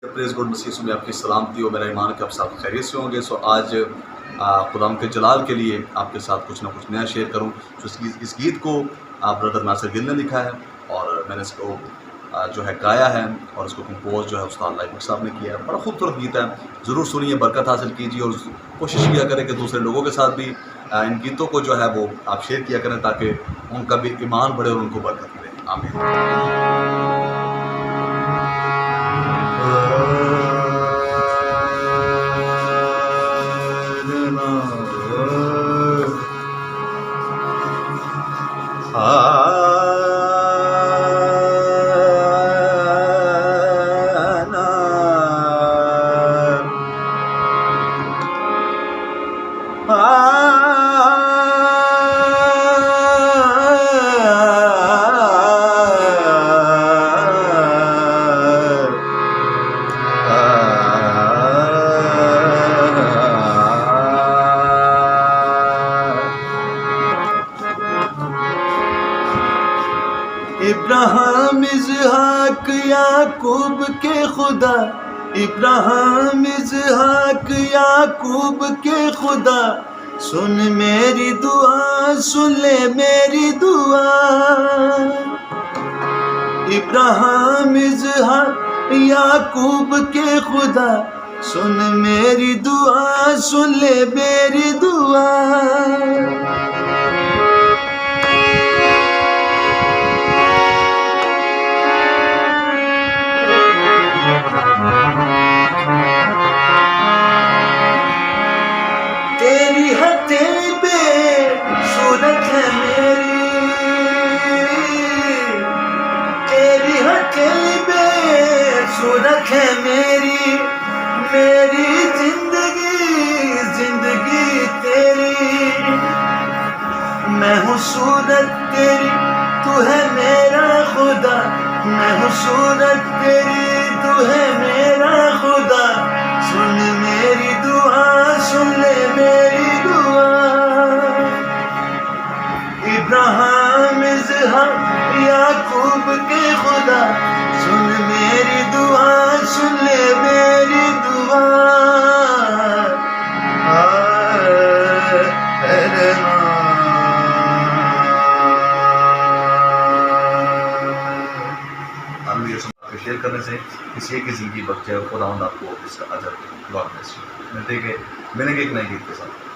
Praise God मसीह में आपकी सलामती हो। मेरा ईमान है कि आप सब खैरियत से होंगे। सो आज खुदाम के जलाल के लिए आपके साथ कुछ ना कुछ नया शेयर करूं। तो इस गीत को ब्रदर नासिर गिल ने लिखा है और मैंने इसको जो है गाया है और इसको कंपोज जो है उस्ताद लाइक साहब ने किया है। बड़ा खूबसूरत गीत है, ज़रूर सुनिए, बरकत हासिल कीजिए और कोशिश किया करें कि दूसरे लोगों के साथ भी इन गीतों को जो है वो आप शेयर किया करें ताकि उनका भी ईमान बढ़े और उनको बरकत मिले। आमीन। इब्राहिम इज़हाक याकूब के खुदा, इब्राहिम इज़हाक याकूब के खुदा, सुन मेरी दुआ, सुन ले मेरी दुआ। इब्राहिम इज़हाक याकूब के खुदा, सुन मेरी दुआ, सुन ले मेरी दुआ। तेरी हथेली पे सूरत है मेरी, तेरी हथेली पे सूरत है मेरी, मेरी जिंदगी जिंदगी तेरी। मैं हूँ सूरत तेरी, तू है मेरा खुदा, मैं हूँ सूरत तेरी, तू है मेरा खुदा। सुन मेरी दुआ, सुन ले मेरी दुआ। इब्राहिम इज़हाक याकूब के खुदा, सुन मेरी दुआ, सुन ले मेरी दुआ। शेयर करने से किसी एक की ज़िंदगी बच जाए और खुदावंद आपको इसका अजर मिलेंगे एक नए गीत के साथ।